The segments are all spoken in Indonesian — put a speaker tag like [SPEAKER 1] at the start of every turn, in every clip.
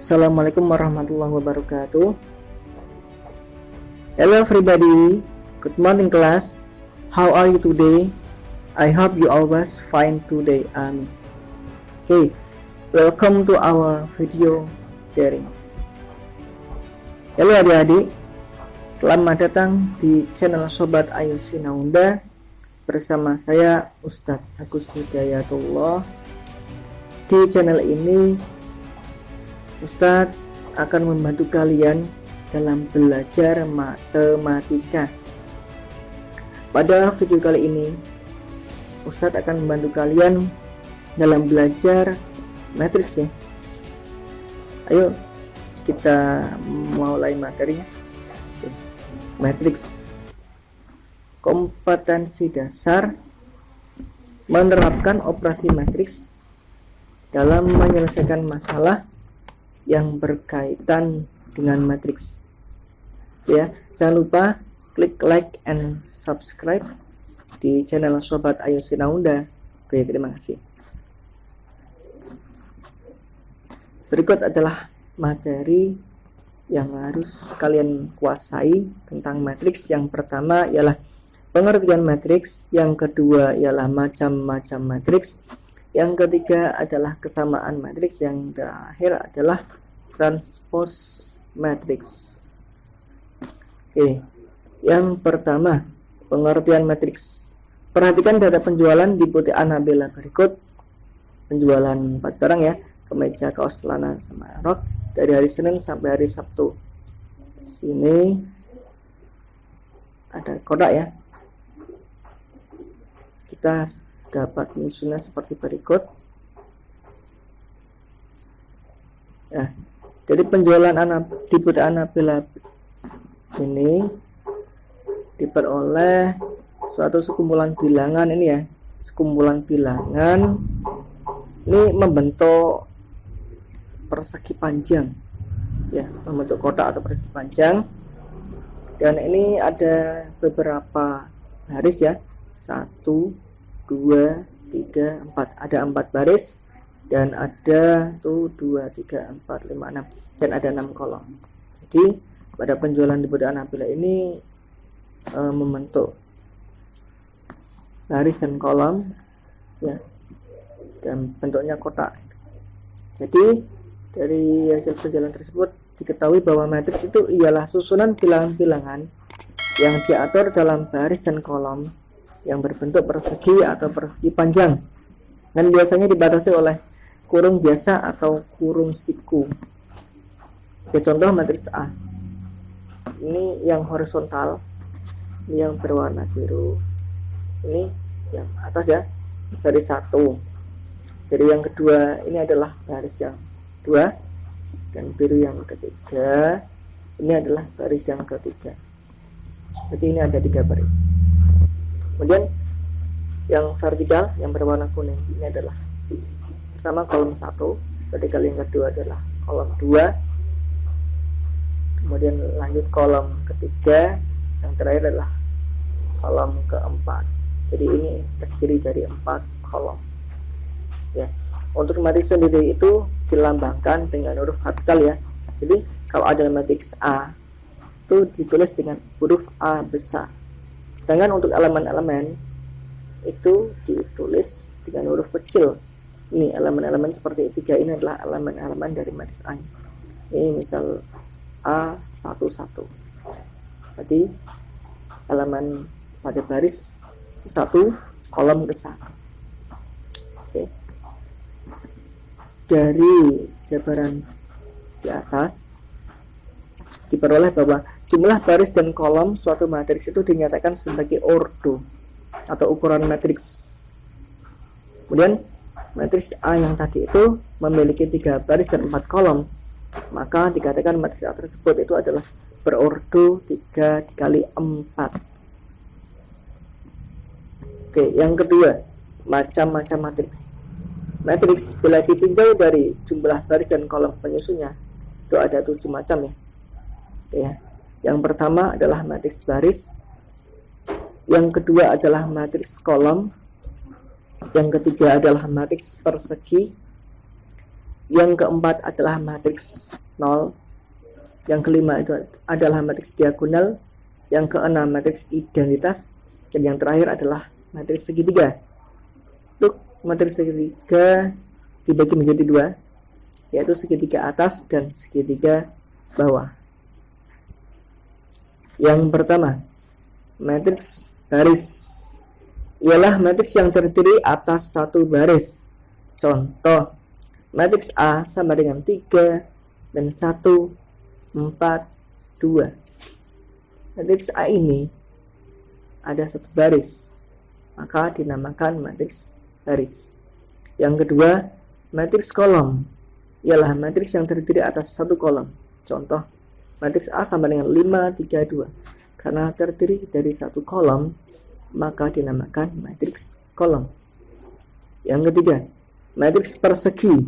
[SPEAKER 1] Assalamualaikum warahmatullahi wabarakatuh. Hello everybody, good morning class. How are you today? I hope you always fine today. Okay, welcome to our video daring. Halo adik-adik, selamat datang di channel Sobat Ayu Sinaunda bersama saya Ustadz Agus Hidayatullah. Di channel ini Ustadz akan membantu kalian dalam belajar matematika. Pada video kali ini Ustadz akan membantu kalian dalam belajar matriks ya. Ayo kita mulai materinya. Matriks, kompetensi dasar menerapkan operasi matriks dalam menyelesaikan masalah yang berkaitan dengan matriks. Ya, jangan lupa klik like and subscribe di channel Sobat Ayu Sinaunda. Oke, terima kasih. Berikut adalah materi yang harus kalian kuasai tentang matriks. Yang pertama ialah pengertian matriks, yang kedua ialah macam-macam matriks, yang ketiga adalah kesamaan matriks, yang terakhir adalah transpose matriks. Oke, yang pertama pengertian matriks. Perhatikan data penjualan di butik Anabella berikut. Penjualan 4 barang ya, kemeja, kaos, celana, sama rok dari hari Senin sampai hari Sabtu. Sini ada kodak ya. Kita dapat menyusunnya seperti berikut. Nah, jadi penjualan di butik Anabella ini diperoleh suatu sekumpulan bilangan ini ya. Sekumpulan bilangan ini membentuk persegi panjang ya, membentuk kotak atau persegi panjang, dan ini ada beberapa baris ya, 1, 2, 3, 4, ada 4 baris, dan ada 2, 3, 4, 5, 6, dan ada 6 kolom. Jadi pada penjualan di butik Anabella ini membentuk baris dan kolom ya, dan bentuknya kotak. Jadi dari hasil penjualan tersebut diketahui bahwa matriks itu ialah susunan bilangan-bilangan yang diatur dalam baris dan kolom yang berbentuk persegi atau persegi panjang, dan biasanya dibatasi oleh kurung biasa atau kurung siku. Ya, contoh matriks A. Ini yang horizontal, ini yang berwarna biru, ini yang atas ya, baris 1. Dari yang kedua ini adalah baris yang 2, dan biru yang ketiga ini adalah baris yang ketiga. Jadi ini ada 3 baris. Kemudian yang vertikal yang berwarna kuning ini adalah pertama kolom 1, vertikal yang kedua adalah kolom 2, kemudian lanjut kolom ketiga, yang terakhir adalah kolom keempat. Jadi ini terdiri dari 4 kolom ya. Untuk matriks sendiri itu dilambangkan dengan huruf kapital ya. Jadi kalau ada matriks A itu ditulis dengan huruf A besar. Sedangkan untuk elemen-elemen itu ditulis dengan huruf kecil. Ini elemen-elemen seperti 3 ini adalah elemen-elemen dari matriks A. Ini misal A11. Jadi elemen pada baris 1, kolom ke 1. Oke. Dari jabaran di atas diperoleh bahwa jumlah baris dan kolom suatu matriks itu dinyatakan sebagai ordo atau ukuran matriks. Kemudian matriks A yang tadi itu memiliki 3 baris dan 4 kolom, maka dikatakan matriks A tersebut itu adalah berordo 3 dikali 4. Oke, yang kedua, macam-macam matriks. Matriks bila ditinjau dari jumlah baris dan kolom penyusunnya itu ada 7 macam ya. Oke, ya. Yang pertama adalah matriks baris, yang kedua adalah matriks kolom, yang ketiga adalah matriks persegi, Yang keempat adalah matriks 0. Yang kelima itu adalah matriks diagonal. Yang keenam matriks identitas. Dan yang terakhir adalah matriks segitiga. Untuk matriks segitiga dibagi menjadi dua, yaitu segitiga atas dan segitiga bawah. Yang pertama, matriks baris ialah matriks yang terdiri atas satu baris. Contoh, matriks A sama dengan 3 dan 1, 4, 2. Matriks A ini ada satu baris, maka dinamakan matriks baris. Yang kedua, matriks kolom ialah matriks yang terdiri atas satu kolom. Contoh, matriks A sama dengan 5, 3, 2. Karena terdiri dari satu kolom, maka dinamakan matriks kolom. Yang ketiga, matriks persegi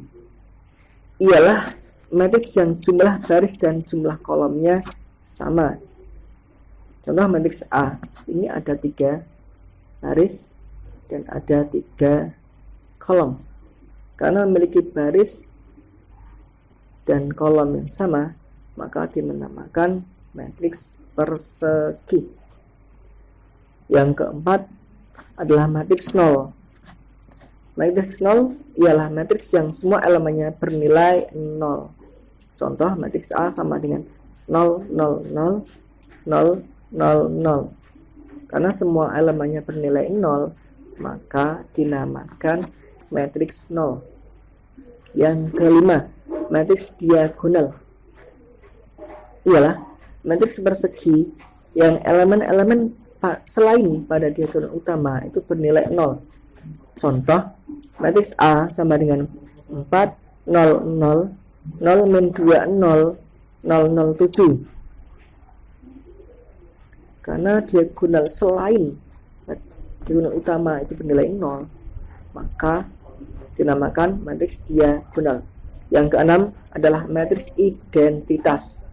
[SPEAKER 1] ialah matriks yang jumlah baris dan jumlah kolomnya sama. Contoh, matriks A ini ada 3 baris dan ada 3 kolom. Karena memiliki baris dan kolom yang sama, maka dinamakan matriks persegi. Yang keempat adalah matriks 0. Matriks 0 ialah matriks yang semua elemennya bernilai 0. Contoh, matriks A sama dengan 0, 0, 0, 0, 0, 0. Karena semua elemennya bernilai 0, maka dinamakan matriks 0. Yang kelima, matriks diagonal ialah matriks persegi yang elemen-elemen selain pada diagonal utama itu bernilai 0. Contoh, matriks A sama dengan 4, 0, 0, 0 min 2, 0, 0, 0, 7. Karena diagonal selain diagonal utama itu bernilai 0, maka dinamakan matriks diagonal. Yang keenam adalah matriks identitas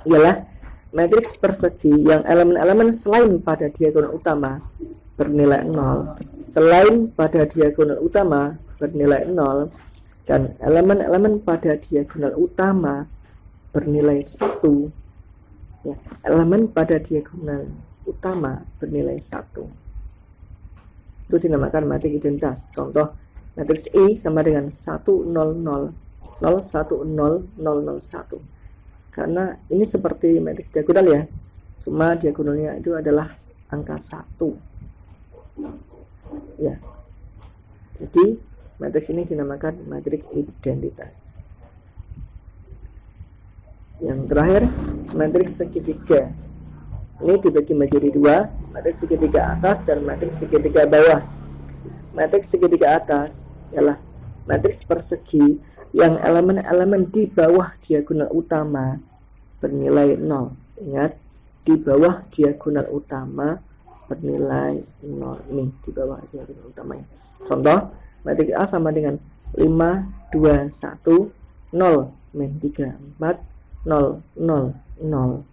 [SPEAKER 1] ialah matriks persegi yang elemen-elemen selain pada diagonal utama bernilai 0, selain pada diagonal utama bernilai 0, dan elemen-elemen pada diagonal utama bernilai 1. Ya, elemen pada diagonal utama bernilai 1. Itu dinamakan matriks identitas. Contoh, matriks I sama dengan 1, 0, 0, 0, 1, 0, 0, 0, 1. Karena ini seperti matriks diagonal ya, cuma diagonalnya itu adalah angka 1. Ya, jadi matriks ini dinamakan matriks identitas. Yang terakhir, matriks segitiga. Ini dibagi menjadi dua, matriks segitiga atas dan matriks segitiga bawah. Matriks segitiga atas ialah matriks persegi yang elemen-elemen di bawah diagonal utama bernilai 0. Ingat, di bawah diagonal utama bernilai 0. Ini di bawah diagonal utamanya. Contoh, matriks A sama dengan 5, 2, 1, 0 min 3, 4, 0, 0, 0.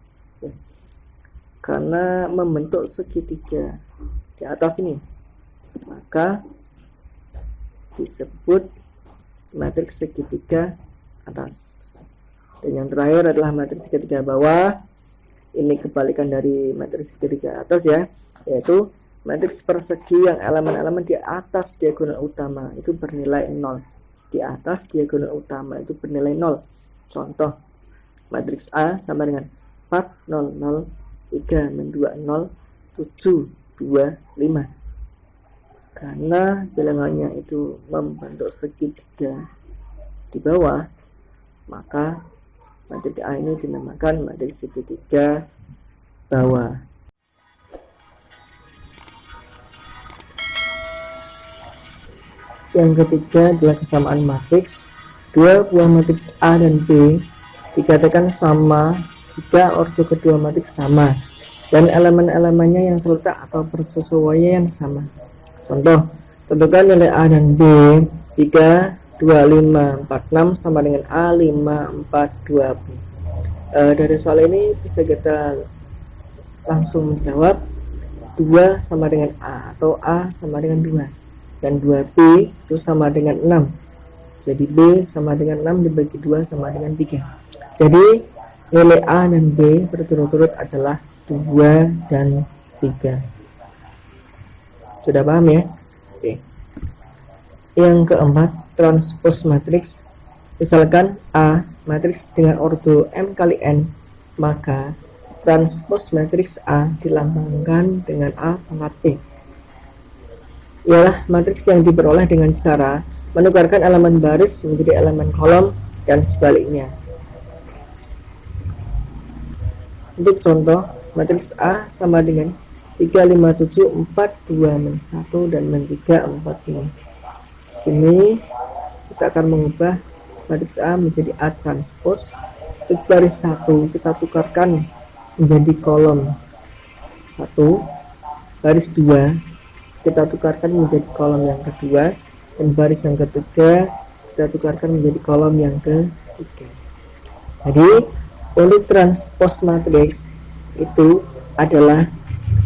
[SPEAKER 1] Karena membentuk segitiga di atas ini, maka disebut matriks segitiga atas. Dan yang terakhir adalah matriks segitiga bawah. Ini kebalikan dari matriks segitiga atas ya, yaitu matriks persegi yang elemen-elemen di atas diagonal utama itu bernilai 0. Di atas diagonal utama itu bernilai 0. Contoh, matriks A sama dengan 4, 0, 0, 3 min 2, 0, 7, 2, 5. Karena bilangannya itu membentuk segitiga di bawah, maka matriks A ini dinamakan matriks segitiga bawah. Yang ketiga adalah kesamaan matriks. Dua buah matriks A dan B dikatakan sama jika ordo kedua matriks sama dan elemen-elemennya yang seletak atau bersesuaian sama. Contoh, tentukan nilai A dan B 3, 2, 5, 4, 6 sama dengan A, 5, 4, 2, B. Dari soal ini bisa kita langsung menjawab 2 sama dengan A atau A sama dengan 2 dan 2B itu sama dengan 6. Jadi B sama dengan 6 dibagi 2 sama dengan 3. Jadi nilai A dan B berturut-turut adalah 2 dan 3. Sudah paham ya? Oke. Yang keempat, transpose matriks. Misalkan A matriks dengan ordo M kali N, maka transpose matriks A dilambangkan dengan A pangkat T. Ialah matriks yang diperoleh dengan cara menukarkan elemen baris menjadi elemen kolom dan sebaliknya. Untuk contoh, matriks A sama dengan 3, 5, 7, 4, 2, -1 dan -3, 4, 5. Sini kita akan mengubah matriks A menjadi A transpose. Untuk baris 1 kita tukarkan menjadi kolom 1, baris 2 kita tukarkan menjadi kolom yang kedua, dan baris yang ketiga kita tukarkan menjadi kolom yang ketiga. Jadi untuk transpose matriks itu adalah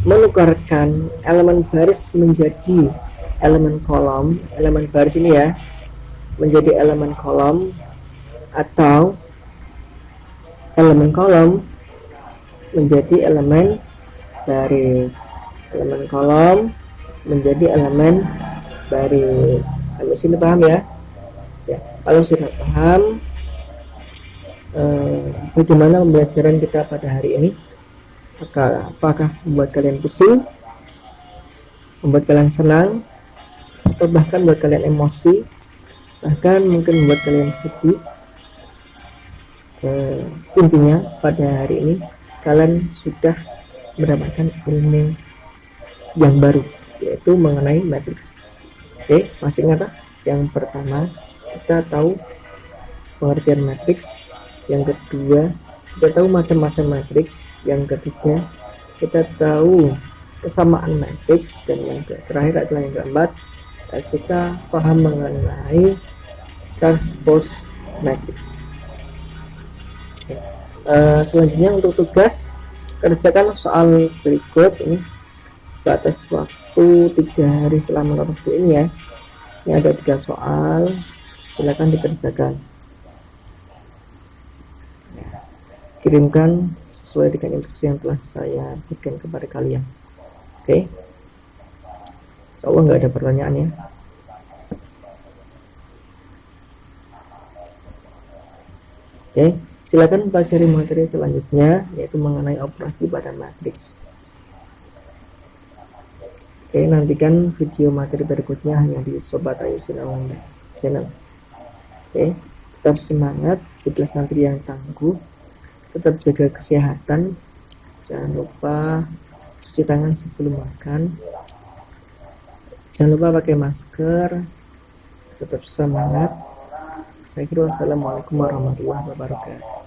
[SPEAKER 1] menukarkan elemen baris menjadi elemen kolom, elemen baris ini ya menjadi elemen kolom, atau elemen kolom menjadi elemen baris, elemen kolom menjadi elemen baris. Sampai sini paham ya? Ya, kalau sudah paham, bagaimana pembelajaran kita pada hari ini? Apakah membuat kalian pusing, membuat kalian senang, atau bahkan membuat kalian emosi, bahkan mungkin membuat kalian sedih? Intinya pada hari ini kalian sudah mendapatkan ilmu yang baru, yaitu mengenai matriks. Oke, masih ingat? Yang pertama kita tahu pengertian matriks, yang kedua kita tahu macam-macam matriks, yang ketiga kita tahu kesamaan matriks, dan yang terakhir adalah yang keempat kita paham mengenai transpose matriks. Selanjutnya untuk tugas, kerjakan soal berikut ini batas waktu 3 hari setelah mendapat buku ini ya. Ini ada 3 soal, silakan dikerjakan. Kirimkan sesuai dengan instruksi yang telah saya berikan kepada kalian. Oke, insya Allah nggak ada pertanyaan ya. Oke, silakan pelajari materi selanjutnya, yaitu mengenai operasi pada matriks. Oke, nantikan video materi berikutnya hanya di Sobat Ayu Sinawanda channel. Oke, tetap semangat, jadilah santri yang tangguh, tetap jaga kesehatan, jangan lupa cuci tangan sebelum makan, jangan lupa pakai masker, tetap semangat. Saya kira wassalamualaikum warahmatullahi wabarakatuh.